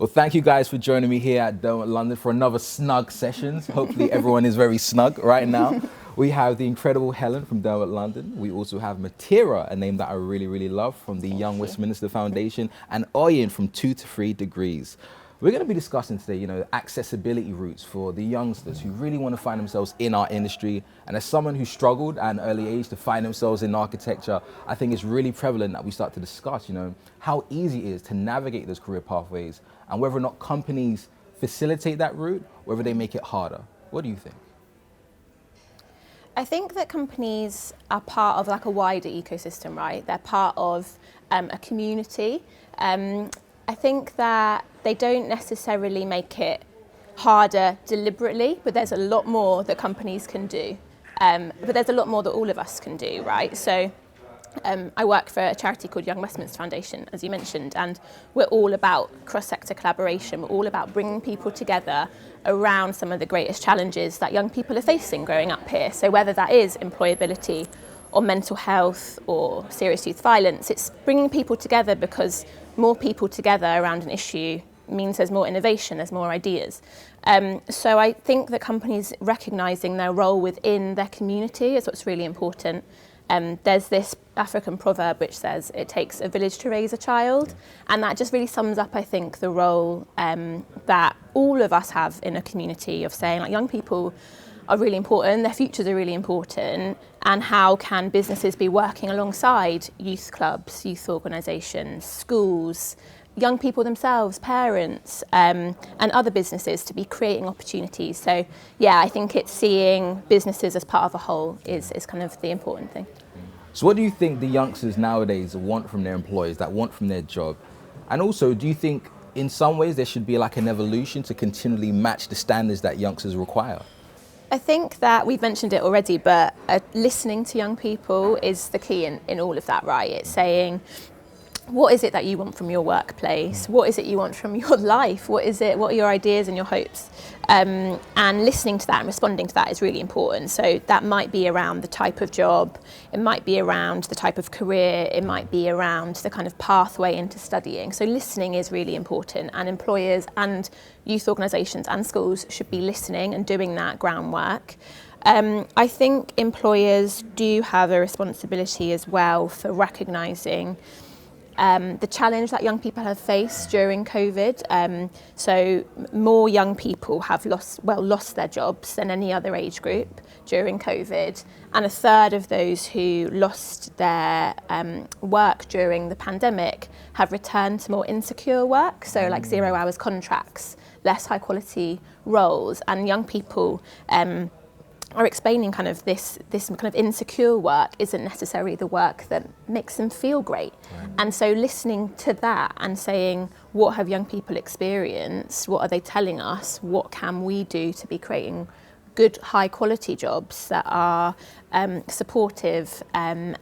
Well, thank you guys for joining me here at Derwent London for another Snug sessions. Hopefully everyone is very snug right now. We have the incredible Helen from Derwent London. We also have Matira, a name that I really, really love, from the Young Westminster Foundation, and Oyin from 2 to 3 Degrees. We're going to be discussing today, accessibility routes for the youngsters who really want to find themselves in our industry. And as someone who struggled at an early age to find themselves in architecture, I think it's really prevalent that we start to discuss, how easy it is to navigate those career pathways and whether or not companies facilitate that route, whether they make it harder. What do you think? I think that companies are part of like a wider ecosystem, right? They're part of a community. I think that they don't necessarily make it harder deliberately, but there's a lot more that companies can do. But there's a lot more that all of us can do, right? So I work for a charity called Young Westminster Foundation, as you mentioned, and we're all about cross-sector collaboration. We're all about bringing people together around some of the greatest challenges that young people are facing growing up here. So whether that is employability or mental health or serious youth violence, it's bringing people together because more people together around an issue means there's more innovation, there's more ideas. So I think that companies recognising their role within their community is what's really important. There's this African proverb which says it takes a village to raise a child, and that just really sums up, I think, the role that all of us have in a community of saying, like, young people are really important, their futures are really important, and how can businesses be working alongside youth clubs, youth organisations, schools, young people themselves, parents, and other businesses to be creating opportunities. So yeah, I think it's seeing businesses as part of a whole is kind of the important thing. So what do you think the youngsters nowadays want from their employers, that want from their job? And also, do you think in some ways there should be like an evolution to continually match the standards that youngsters require? I think that we've mentioned it already, but listening to young people is the key in all of that, right? It's saying, what is it that you want from your workplace? What is it you want from your life? What are your ideas and your hopes? And listening to that and responding to that is really important. So that might be around the type of job, it might be around the type of career, it might be around the kind of pathway into studying. So listening is really important, and employers and youth organisations and schools should be listening and doing that groundwork. I think employers do have a responsibility as well for recognising the challenge that young people have faced during COVID. So more young people have lost their jobs than any other age group during COVID, and a third of those who lost their work during the pandemic have returned to more insecure work, so like 0 hours contracts, less high quality roles, and young people are explaining kind of this kind of insecure work isn't necessarily the work that makes them feel great. Right. And so listening to that and saying, what have young people experienced? What are they telling us? What can we do to be creating good, high quality jobs that are supportive and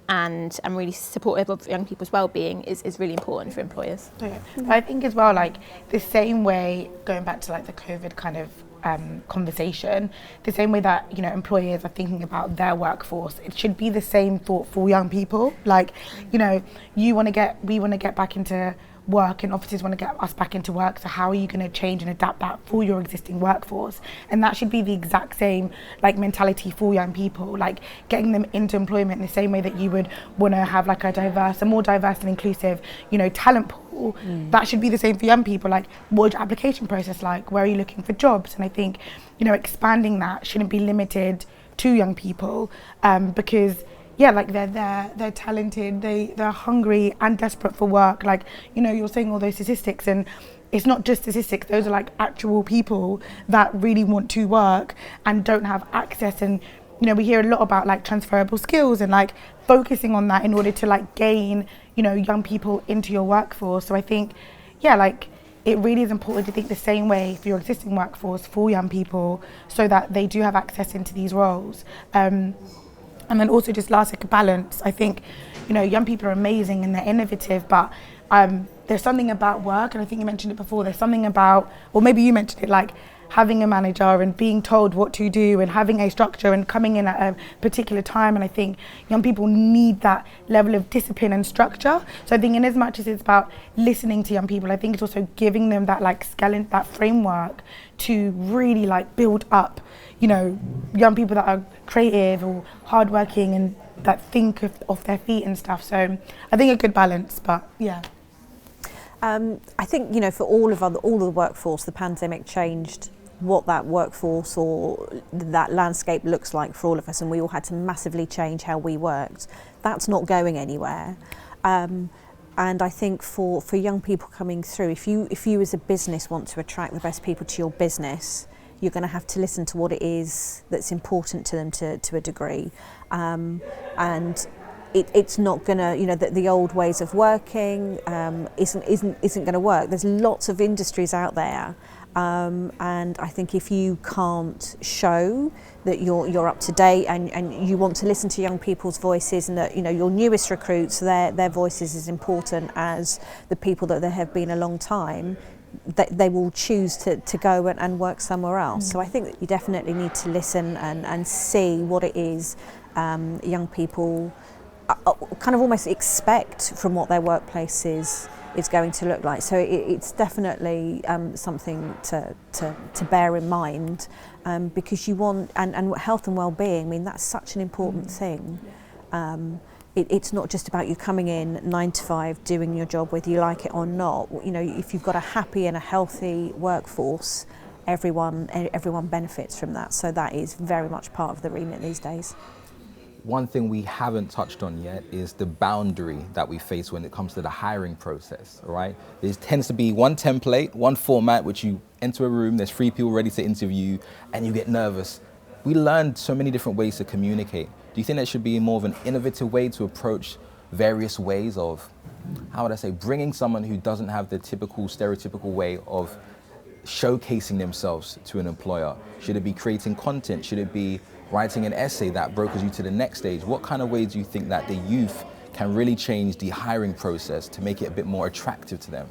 really supportive of young people's well-being is really important for employers. Yeah. I think as well, like the same way, going back to like the COVID kind of conversation, the same way that employers are thinking about their workforce, it should be the same thought for young people. Like, we want to get back into work, and offices want to get us back into work, so how are you going to change and adapt that for your existing workforce? And that should be the exact same like mentality for young people, like getting them into employment in the same way that you would want to have like a more diverse and inclusive talent pool. That should be the same for young people. Like, what's your application process like? Where are you looking for jobs? And I think expanding that shouldn't be limited to young people, because like they're talented, they're hungry and desperate for work. Like, you're saying all those statistics, and it's not just statistics, those are like actual people that really want to work and don't have access. And we hear a lot about like transferable skills and like focusing on that in order to like gain young people into your workforce. So I think like it really is important to think the same way for your existing workforce for young people, so that they do have access into these roles. And then also just last, like a balance. I think, young people are amazing and they're innovative, but there's something about work, and I think you mentioned it before, there's something about, or maybe you mentioned it, like having a manager and being told what to do and having a structure and coming in at a particular time. And I think young people need that level of discipline and structure. So I think in as much as it's about listening to young people, I think it's also giving them that like scale, that framework to really like build up, you know, young people that are creative or hardworking and that think off their feet and stuff. So I think a good balance, but yeah. I think, you know, for all of the workforce, the pandemic changed what that workforce or that landscape looks like for all of us, and we all had to massively change how we worked. That's not going anywhere. And I think for young people coming through, if you as a business want to attract the best people to your business, you're going to have to listen to what it is that's important to them to a degree. And it's not going to, you know, the old ways of working isn't going to work. There's lots of industries out there, and I think if you can't show that you're up to date and you want to listen to young people's voices, and that, you know, your newest recruits, their voices is important as the people that there have been a long time, they will choose to go and work somewhere else. So I think that you definitely need to listen and see what it is young people kind of almost expect from what their workplace is going to look like. So it's definitely something to bear in mind, because you want, and health and well-being, I mean, that's such an important thing. It's not just about you coming in 9 to 5 doing your job whether you like it or not. You know, if you've got a happy and a healthy workforce, everyone benefits from that. So that is very much part of the remit these days. One thing we haven't touched on yet is the boundary that we face when it comes to the hiring process, all right? There tends to be one template, one format, which you enter a room, there's 3 people ready to interview, and you get nervous. We learned so many different ways to communicate. Do you think there should be more of an innovative way to approach various ways of, how would I say, bringing someone who doesn't have the typical, stereotypical way of showcasing themselves to an employer? Should it be creating content? Should it be writing an essay that brokers you to the next stage? What kind of ways do you think that the youth can really change the hiring process to make it a bit more attractive to them?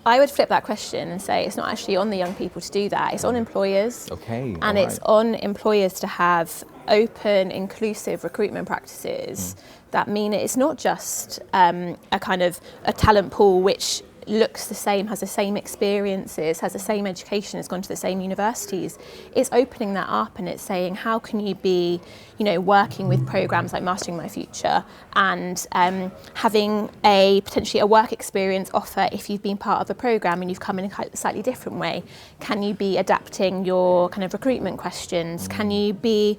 I would flip that question and say it's not actually on the young people to do that, it's on employers. Okay. And it's on employers to have open, inclusive recruitment practices that mean it's not just a kind of a talent pool which looks the same, has the same experiences, has the same education, has gone to the same universities. It's opening that up and it's saying, how can you be, you know, working with programs like Mastering My Future and having potentially a work experience offer if you've been part of a program and you've come in a slightly different way. Can you be adapting your kind of recruitment questions? Can you be,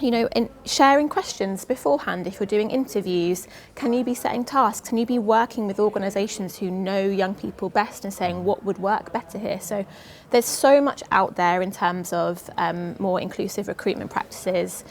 you know, in sharing questions beforehand if you're doing interviews? Can you be setting tasks? Can you be working with organisations who know young people best and saying what would work better here? So there's so much out there in terms of more inclusive recruitment practices.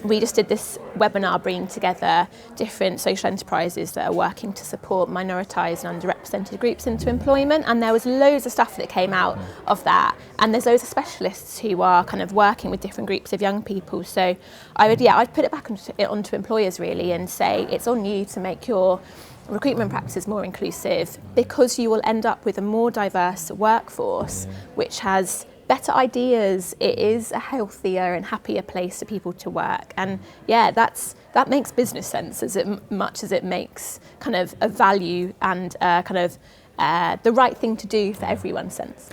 We just did this webinar bringing together different social enterprises that are working to support minoritized and underrepresented groups into employment, and there was loads of stuff that came out of that, and there's loads of specialists who are kind of working with different groups of young people. So I'd put it back onto employers really and say it's on you to make your recruitment practices more inclusive, because you will end up with a more diverse workforce which has better ideas. It is a healthier and happier place for people to work, and that makes business sense as much as it makes kind of a value and kind of the right thing to do for everyone's sense.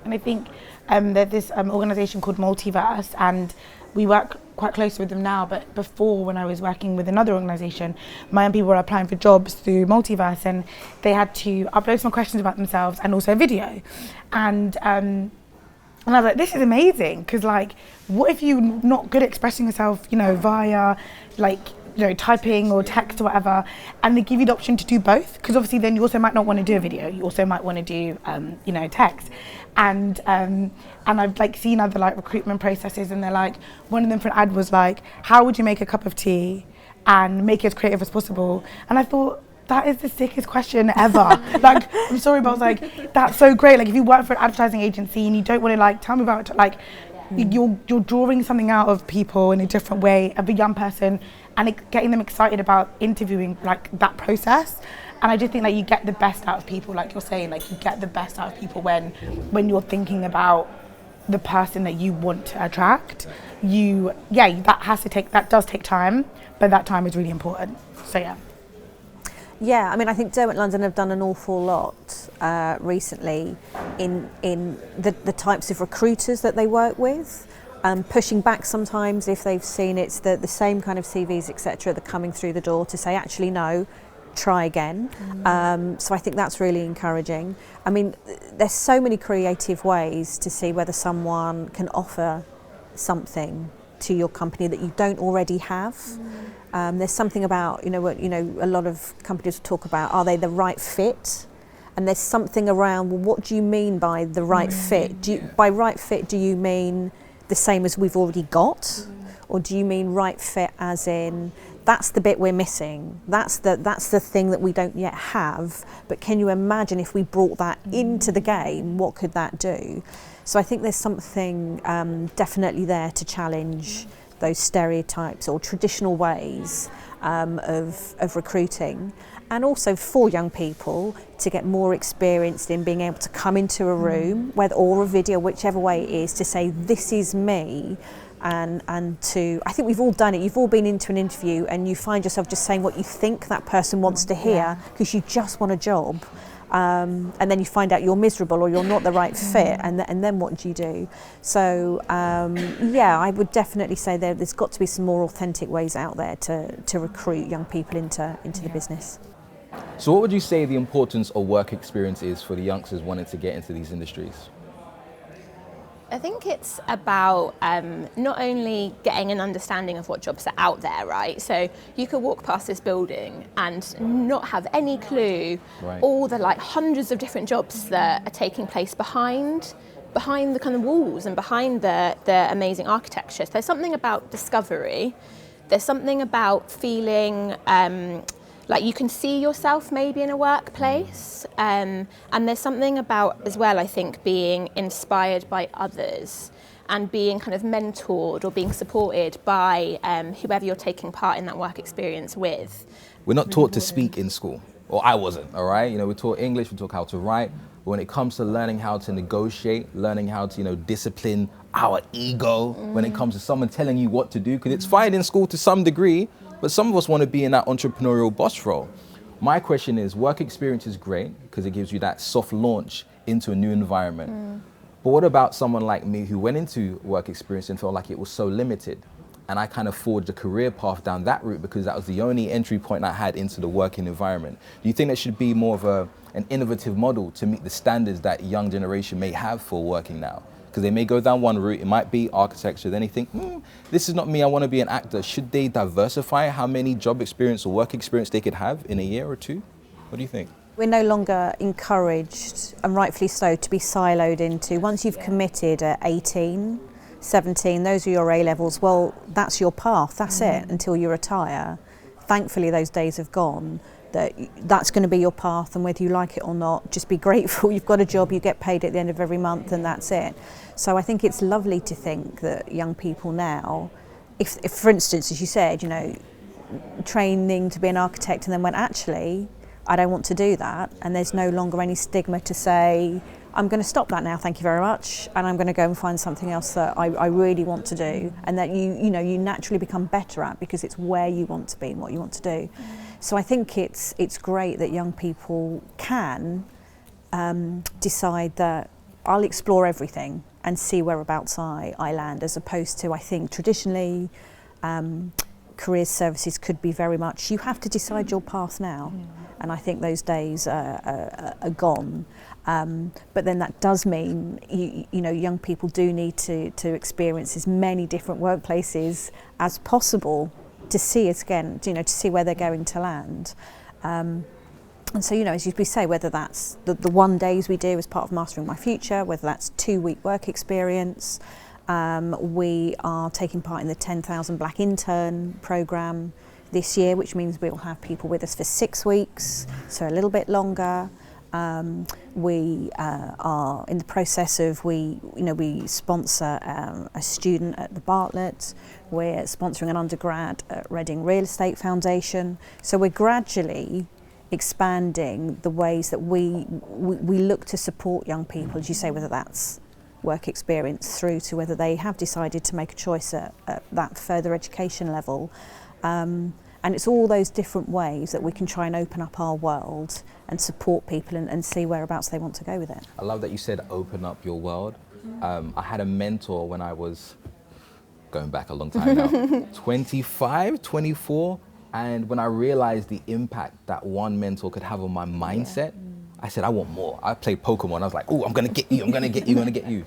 And I think there's this organisation called Multiverse, and we work quite closely with them now, but before, when I was working with another organisation, my young people were applying for jobs through Multiverse, and they had to upload some questions about themselves and also a video. And I was like, this is amazing, because like, what if you're not good at expressing yourself, you know, via like, you know, typing or text or whatever, and they give you the option to do both, because obviously then you also might not want to do a video, you also might want to do you know, text. And I've like seen other like recruitment processes, and they're like, one of them for an ad was like, how would you make a cup of tea and make it as creative as possible? And I thought, that is the sickest question ever. Like, I'm sorry, but I was like, that's so great. Like, if you work for an advertising agency and you don't want to like tell me about it, like you're drawing something out of people in a different way, of a young person, and getting them excited about interviewing, like that process. And I just think that you get the best out of people, like you're saying, like you get the best out of people when you're thinking about the person that you want to attract. That does take time, but that time is really important. So yeah. Yeah, I mean, I think Derwent London have done an awful lot recently in the types of recruiters that they work with, pushing back sometimes if they've seen it's the same kind of CVs, etc., that are coming through the door to say, actually, no, try again. So I think that's really encouraging. I mean, there's so many creative ways to see whether someone can offer something to your company that you don't already have. There's something about, a lot of companies talk about, are they the right fit? And there's something around, well, what do you mean by the right fit? By right fit, do you mean the same as we've already got? Or do you mean right fit as in, that's the bit we're missing, that's the thing that we don't yet have, but can you imagine if we brought that into the game, what could that do? So I think there's something definitely there to challenge those stereotypes or traditional ways of recruiting, and also for young people to get more experienced in being able to come into a room, or a video, whichever way it is, to say, this is me. And to, I think we've all done it. You've all been into an interview and you find yourself just saying what you think that person wants to hear because you just want a job. And then you find out you're miserable or you're not the right fit, and then what do you do? So I would definitely say there's got to be some more authentic ways out there to recruit young people into the business. So what would you say the importance of work experience is for the youngsters wanting to get into these industries? I think it's about not only getting an understanding of what jobs are out there, right? So you could walk past this building and not have any clue all the hundreds of different jobs that are taking place behind the kind of walls and behind the amazing architecture. So there's something about discovery. There's something about feeling like you can see yourself maybe in a workplace, and there's something about as well, I think, being inspired by others and being kind of mentored or being supported by whoever you're taking part in that work experience with. We're not taught to speak in school, or I wasn't, all right? We're taught English, we taught how to write, but when it comes to learning how to negotiate, learning how to, discipline our ego, when it comes to someone telling you what to do, because it's fine in school to some degree, but some of us want to be in that entrepreneurial boss role. My question is, work experience is great because it gives you that soft launch into a new environment. But what about someone like me who went into work experience and felt like it was so limited? And I kind of forged a career path down that route because that was the only entry point I had into the working environment. Do you think there should be more of an innovative model to meet the standards that young generation may have for working now? Because they may go down one route, it might be architecture, then they think, this is not me, I want to be an actor. Should they diversify how many job experience or work experience they could have in a year or two? What do you think? We're no longer encouraged, and rightfully so, to be siloed into, once you've committed at 18, 17, those are your A-levels, well, that's your path, that's it, until you retire. Thankfully, those days have gone. That's going to be your path, and whether you like it or not, just be grateful you've got a job, you get paid at the end of every month, and that's it. So I think it's lovely to think that young people now, if for instance, as you said, training to be an architect and then went, actually, I don't want to do that, and there's no longer any stigma to say, I'm going to stop that now, thank you very much, and I'm going to go and find something else that I really want to do, and that you naturally become better at because it's where you want to be and what you want to do. So I think it's great that young people can decide that I'll explore everything and see whereabouts I land, as opposed to, I think, traditionally career services could be very much, you have to decide your path now. And I think those days are gone. But then that does mean, young people do need to experience as many different workplaces as possible to see it again, to see where they're going to land. And so, as we say, whether that's the 1 days we do as part of Mastering My Future, whether that's 2-week work experience, we are taking part in the 10,000 Black Intern programme this year, which means we'll have people with us for 6 weeks, so a little bit longer. We are in the process of, we sponsor a student at the Bartlett. We're sponsoring an undergrad at Reading Real Estate Foundation. So we're gradually expanding the ways that we look to support young people, as you say, whether that's work experience through to whether they have decided to make a choice at that further education level. And it's all those different ways that we can try and open up our world and support people and see whereabouts they want to go with it. I love that you said open up your world. I had a mentor when I was, going back a long time now, 25, 24, and when I realized the impact that one mentor could have on my mindset, I said, I want more. I played Pokemon. I was like, oh, I'm going to get you, I'm going to get you, I'm going to get you.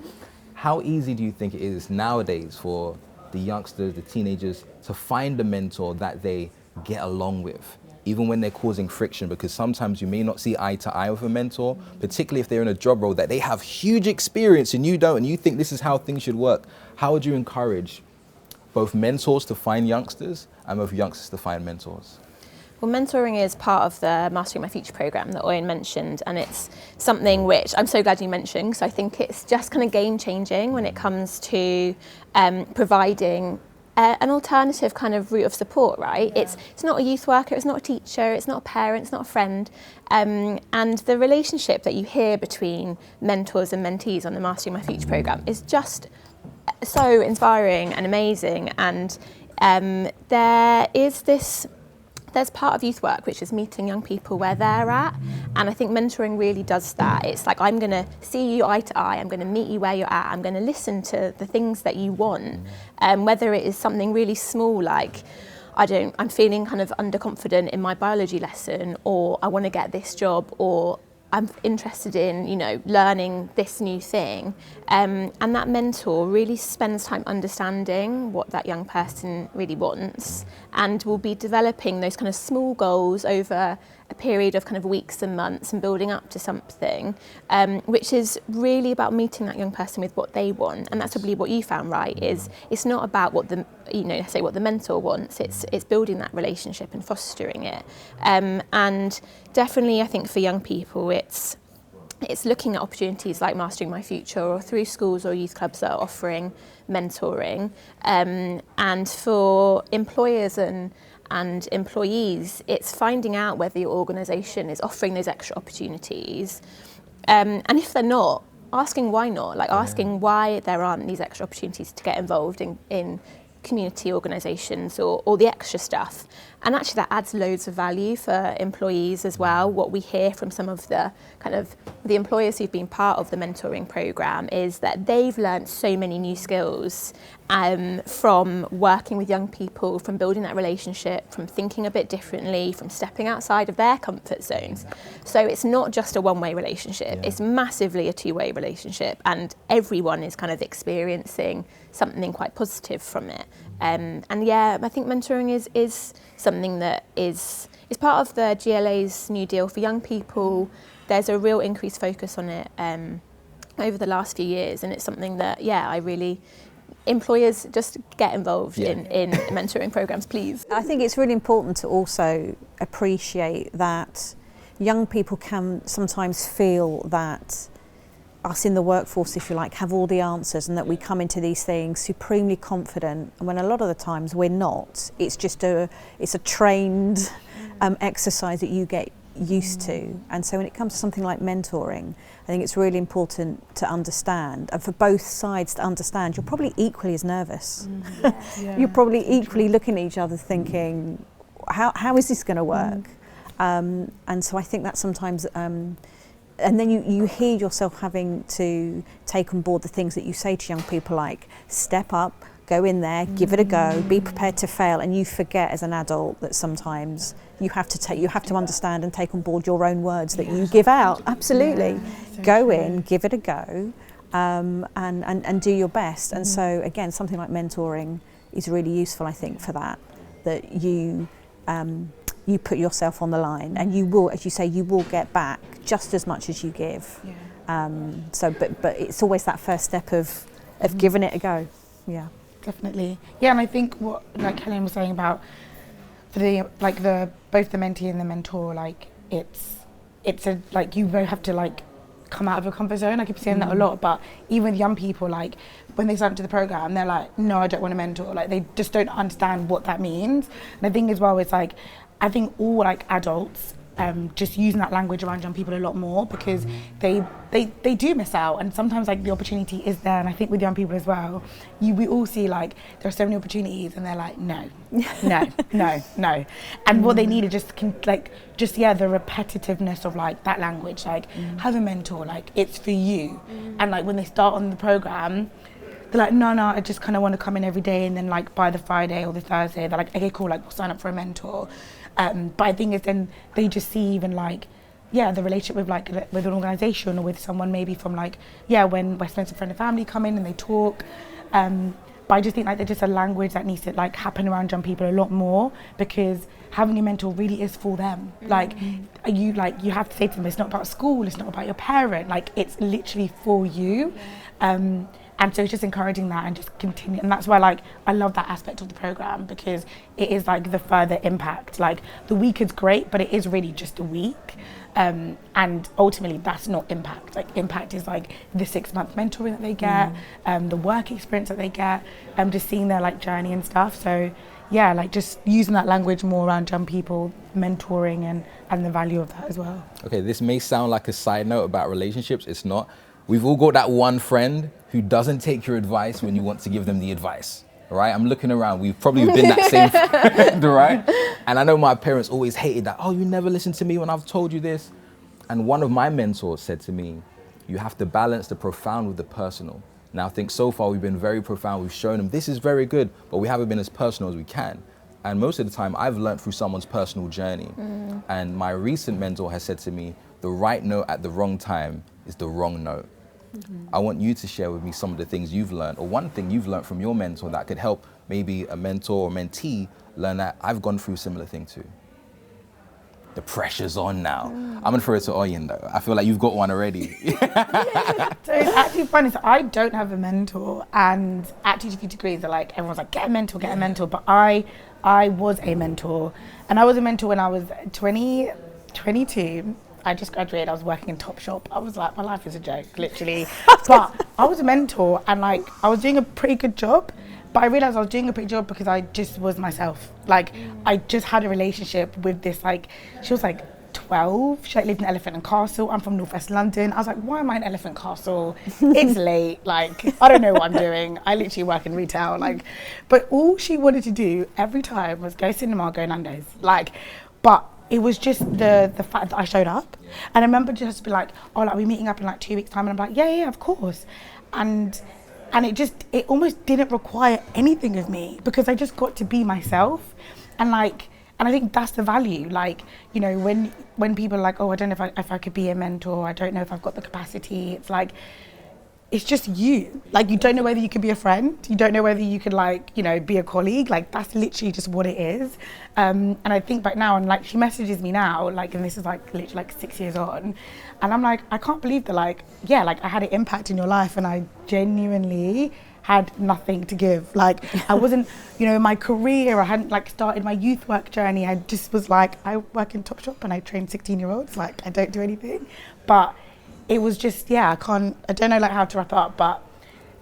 How easy do you think it is nowadays for the youngsters, the teenagers, to find a mentor that they get along with, even when they're causing friction? Because sometimes you may not see eye to eye with a mentor, particularly if they're in a job role that they have huge experience and you don't, and you think this is how things should work. How would you encourage both mentors to find youngsters and both youngsters to find mentors? Well, mentoring is part of the Mastering My Future programme that Oyin mentioned, and it's something which I'm so glad you mentioned, because I think it's just kind of game changing when it comes to providing an alternative kind of route of support, right? Yeah. It's not a youth worker, it's not a teacher, it's not a parent, it's not a friend. And the relationship that you hear between mentors and mentees on the Mastering My Future programme is just so inspiring and amazing. And there's part of youth work which is meeting young people where they're at, and I think mentoring really does that. It's like, I'm going to see you eye to eye, I'm going to meet you where you're at, I'm going to listen to the things that you want, whether it is something really small like, I'm feeling kind of underconfident in my biology lesson, or I want to get this job, or I'm interested in, learning this new thing. And that mentor really spends time understanding what that young person really wants, and will be developing those kind of small goals over a period of kind of weeks and months and building up to something, which is really about meeting that young person with what they want. And that's probably what you found, right? Is it's not about what the mentor wants. It's building that relationship and fostering it. And definitely, I think for young people, it's looking at opportunities like Mastering My Future, or through schools or youth clubs that are offering mentoring. And for employers and employees, it's finding out whether your organisation is offering those extra opportunities. And if they're not, asking why not, asking why there aren't these extra opportunities to get involved in community organisations or the extra stuff. And actually that adds loads of value for employees as well. What we hear from some of the employers who've been part of the mentoring programme is that they've learnt so many new skills from working with young people, from building that relationship, from thinking a bit differently, from stepping outside of their comfort zones. So it's not just a one-way relationship, it's massively a two-way relationship, and everyone is kind of experiencing something quite positive from it. And I think mentoring is something that is part of the GLA's New Deal for young people. There's a real increased focus on it over the last few years, and it's something that, employers just get involved in mentoring programs, please. I think it's really important to also appreciate that young people can sometimes feel that us in the workforce, if you like, have all the answers, and that we come into these things supremely confident, and when a lot of the times we're not. It's just a trained exercise that you get used to. And so when it comes to something like mentoring, I think it's really important to understand, and for both sides to understand, you're probably equally as nervous. You're probably equally looking at each other thinking, how is this going to work? And so I think that sometimes and then you hear yourself having to take on board the things that you say to young people, like step up, go in there, give it a go, be prepared to fail, and you forget as an adult that sometimes you have to understand and take on board your own words that you give out. Absolutely. So go in, give it a go, and do your best. And so again, something like mentoring is really useful, I think, for that you put yourself on the line, and you will, as you say, you will get back just as much as you give. But it's always that first step of giving it a go. Definitely. And I think what Helen was saying about for both the mentee and the mentor, it's you both have to come out of your comfort zone. I keep saying that a lot, but even with young people, when they sign up to the program, they're like, no, I don't want a mentor. They just don't understand what that means. And the thing as well is I think all adults just using that language around young people a lot more, because they do miss out, and sometimes like the opportunity is there. And I think with young people as well, we all see like there are so many opportunities and they're like no. And what they need is just the repetitiveness of like that language, like have a mentor, like it's for you. And like when they start on the program, they're like, no, I just kind of want to come in every day, and then like by the Friday or the Thursday, they're like, okay, cool, like we'll sign up for a mentor. But I think is then they just see even like, the relationship with an organisation or with someone maybe from like, when Westminster Friend and Family come in and they talk. But I just think like there's just a language that needs to like happen around young people a lot more, because having a mentor really is for them. Like you have to say to them, it's not about school, it's not about your parent, like it's literally for you. And so it's just encouraging that and just continue. And that's why like I love that aspect of the programme, because it is like the further impact. Like the week is great, but it is really just a week. And ultimately that's not impact. Like impact is like the 6-month mentoring that they get, the work experience that they get, just seeing their like journey and stuff. So like just using that language more around young people, mentoring and the value of that as well. Okay, this may sound like a side note about relationships. It's not. We've all got that one friend who doesn't take your advice when you want to give them the advice, right? I'm looking around, we've probably been that same friend, right? And I know my parents always hated that, you never listen to me when I've told you this. And one of my mentors said to me, you have to balance the profound with the personal. Now I think so far we've been very profound, we've shown them this is very good, but we haven't been as personal as we can. And most of the time I've learned through someone's personal journey. And my recent mentor has said to me, the right note at the wrong time is the wrong note. I want you to share with me some of the things you've learned, or one thing you've learned from your mentor that could help maybe a mentor or mentee learn that I've gone through a similar thing too. The pressure's on now. I'm gonna throw it to Oyin though. I feel like you've got one already. So it's actually funny, so I don't have a mentor, and at TGP degrees they're like, everyone's like, get a mentor, but I was a mentor, and I was a mentor when I was 22. I just graduated, I was working in Topshop. I was like, my life is a joke, literally. But I was a mentor, and like, I was doing a pretty good job, but I realized I was doing a pretty good job because I just was myself. Like, I just had a relationship with this, like, she was like 12, she like, lived in Elephant and Castle. I'm from North West London. I was like, why am I in Elephant Castle? It's late, like, I don't know what I'm doing. I literally work in retail, like, but all she wanted to do every time was go cinema, go Nando's, like, but it was just the fact that I showed up. And I remember just be like, like we're meeting up in like 2 weeks time, and I'm like, yeah, of course. And it almost didn't require anything of me, because I just got to be myself. And I think that's the value. Like, you know, when people are like, I don't know if I could be a mentor, I don't know if I've got the capacity, it's like, it's just you. Like, you don't know whether you could be a friend. You don't know whether you could, like, you know, be a colleague. Like, that's literally just what it is. And I think back now, and like, she messages me now, like, and this is like literally like 6 years on, and I'm like, I can't believe that, like, like I had an impact in your life, and I genuinely had nothing to give. Like, I wasn't, you know, in my career, I hadn't like started my youth work journey. I just was like, I work in Topshop and I train 16-year-olds. Like, I don't do anything. But it was just, I don't know like how to wrap it up, but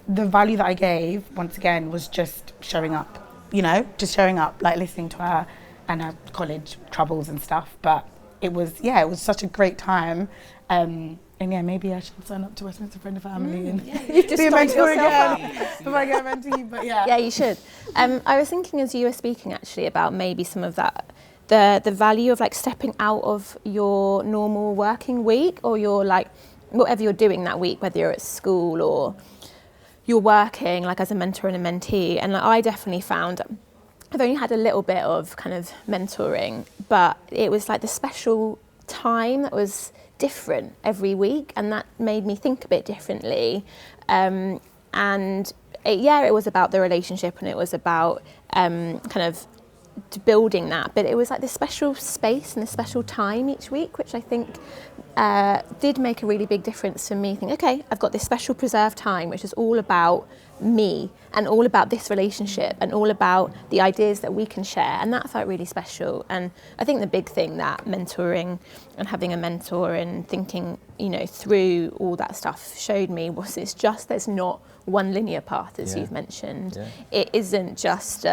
the value that I gave, once again, was just showing up, you know, just showing up, like listening to her and her college troubles and stuff. But it was such a great time. And maybe I should sign up to Westminster Friend and Family and be a mentor again if I get a mentee, but Yeah, you should. I was thinking as you were speaking actually about maybe some of that, the value of like stepping out of your normal working week, or your like, whatever you're doing that week, whether you're at school or you're working like as a mentor and a mentee. And like, I definitely found I've only had a little bit of kind of mentoring, but it was like the special time that was different every week, and that made me think a bit differently. And it was about the relationship, and it was about kind of building that, but it was like this special space and this special time each week, which I think did make a really big difference for me. Think, okay, I've got this special preserved time, which is all about me and all about this relationship and all about the ideas that we can share, and that felt really special. And I think the big thing that mentoring and having a mentor and thinking, you know, through all that stuff showed me was there's not one linear path, as you've mentioned. It isn't just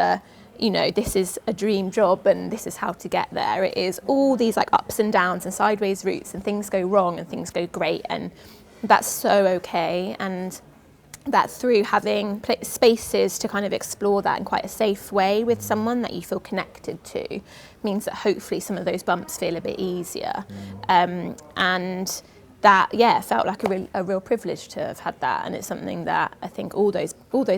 this is a dream job and this is how to get there. It is all these like ups and downs and sideways routes, and things go wrong and things go great, and that's so okay. And that through having spaces to kind of explore that in quite a safe way with someone that you feel connected to means that hopefully some of those bumps feel a bit easier. And that, felt like a real privilege to have had that. And it's something that I think all those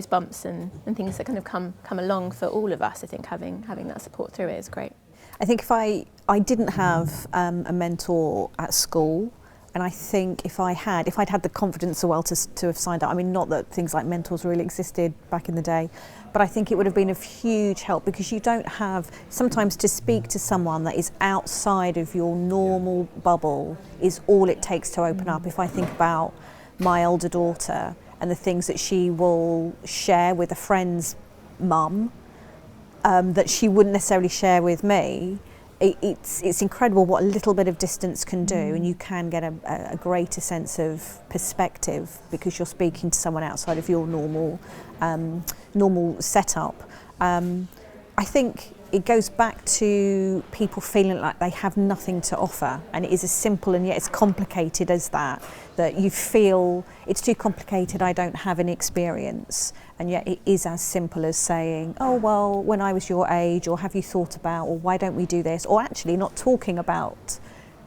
bumps and things that kind of come along for all of us, I think having that support through it is great. I think if I didn't have a mentor at school, and I think if I'd had the confidence as well to have signed up, I mean, not that things like mentors really existed back in the day, but I think it would have been of huge help, because you don't have, sometimes to speak to someone that is outside of your normal bubble is all it takes to open up. If I think about my older daughter and the things that she will share with a friend's mum that she wouldn't necessarily share with me, it's incredible what a little bit of distance can do, and you can get a greater sense of perspective because you're speaking to someone outside of your normal setup. I think it goes back to people feeling like they have nothing to offer, and it is as simple and yet as complicated as that you feel it's too complicated, I don't have any experience, and yet it is as simple as saying, oh well, when I was your age, or have you thought about, or why don't we do this, or actually not talking about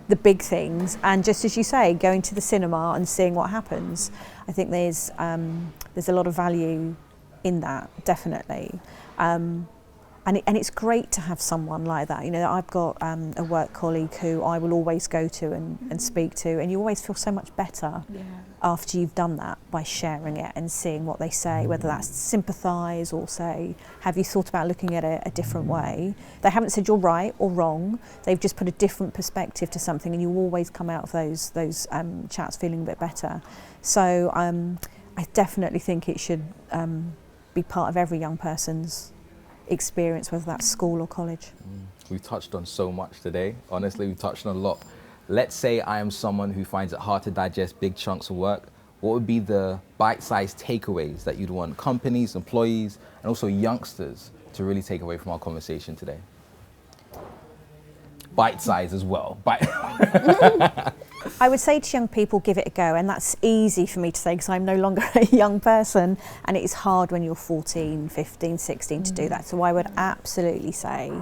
the big things, and just as you say, going to the cinema and seeing what happens. I think there's a lot of value in that, definitely. And it's great to have someone like that. I've got a work colleague who I will always go to and speak to, and you always feel so much better after you've done that by sharing it and seeing what they say, whether that's sympathise or say, have you thought about looking at it a different way? They haven't said you're right or wrong, they've just put a different perspective to something, and you always come out of those chats feeling a bit better. So I definitely think it should be part of every young person's experience, whether that's school or college. We've touched on so much today. Honestly, we've touched on a lot. Let's say I am someone who finds it hard to digest big chunks of work. What would be the bite-sized takeaways that you'd want companies, employees, and also youngsters to really take away from our conversation today? Bite-size as well. I would say to young people, give it a go, and that's easy for me to say because I'm no longer a young person, and it is hard when you're 14, 15, 16 to do that. So I would absolutely say,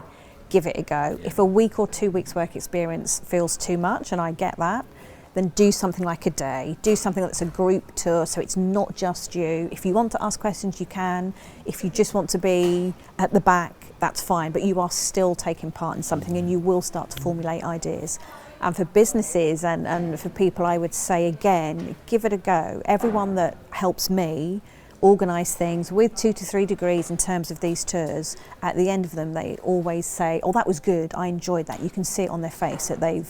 give it a go. If a week or 2 weeks work experience feels too much, and I get that, then do something like a day. Do something that's a group tour, so it's not just you. If you want to ask questions, you can. If you just want to be at the back, that's fine, but you are still taking part in something, and you will start to formulate ideas. And for businesses and for people, I would say again, give it a go. Everyone that helps me organise things with 2 to 3 degrees in terms of these tours, at the end of them, they always say, oh, that was good, I enjoyed that. You can see it on their face that they've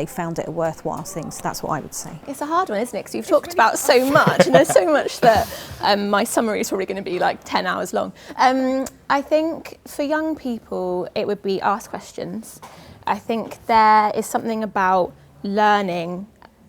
found it a worthwhile thing. So that's what I would say. It's a hard one, isn't it? Because you've talked about so much, and there's so much that my summary is probably going to be like 10 hours long. I think for young people, it would be ask questions. I think there is something about learning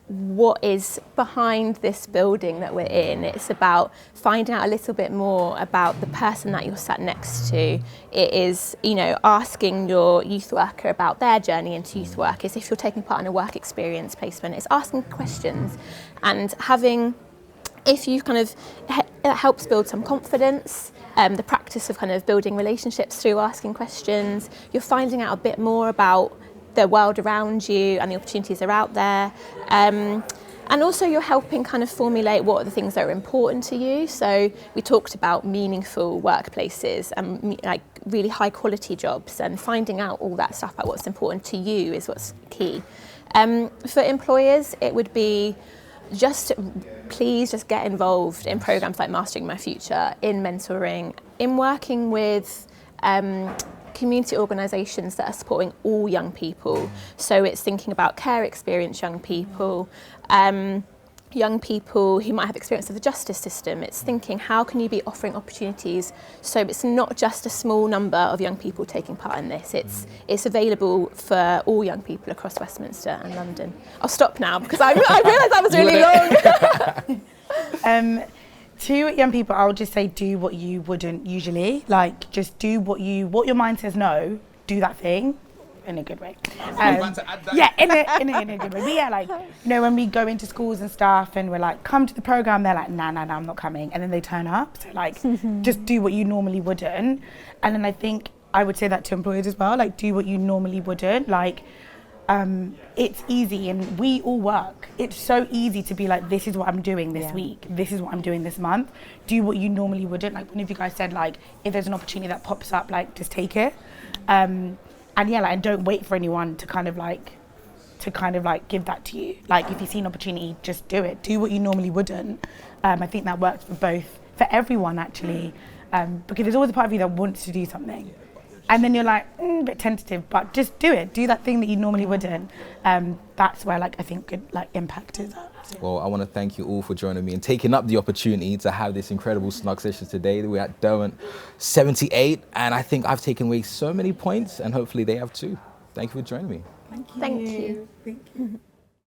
what is behind this building that we're in. It's about finding out a little bit more about the person that you're sat next to. It is, asking your youth worker about their journey into youth work. It's if you're taking part in a work experience placement. It's asking questions and if you it helps build some confidence. The practice of kind of building relationships through asking questions. You're finding out a bit more about the world around you and the opportunities that are out there. And also you're helping kind of formulate what are the things that are important to you. So we talked about meaningful workplaces and like really high quality jobs, and finding out all that stuff about what's important to you is what's key. For employers, it would be please just get involved in programs like Mastering My Future, in mentoring, in working with community organisations that are supporting all young people. So it's thinking about care experience young people, young people who might have experience of the justice system. It's thinking, how can you be offering opportunities so it's not just a small number of young people taking part in this. It's available for all young people across Westminster and London. I'll stop now because I realised that was really long. To young people, I would just say do what you wouldn't usually. Like, just do what your mind says no, do that thing in a good way. Yeah, in a good way. But yeah, like, when we go into schools and stuff and we're like, come to the program, they're like, nah, I'm not coming. And then they turn up. So like, just do what you normally wouldn't. And then I think I would say that to employers as well, like, do what you normally wouldn't. Like, it's easy and we all work. It's so easy to be like, this is what I'm doing this week. This is what I'm doing this month. Do what you normally wouldn't. Like one of you guys said, like, if there's an opportunity that pops up, like, just take it. And yeah, like, and don't wait for anyone to kind of like give that to you. Like, if you see an opportunity, just do it. Do what you normally wouldn't. I think that works for everyone actually. Because there's always a part of you that wants to do something. And then you're like, a bit tentative, but just do it. Do that thing that you normally wouldn't. That's where, like, I think good, like, impact is at. So. Well, I want to thank you all for joining me and taking up the opportunity to have this incredible Snug session today. We're at Derwent 78, and I think I've taken away so many points, and hopefully they have too. Thank you for joining me. Thank you. Thank you. Thank you.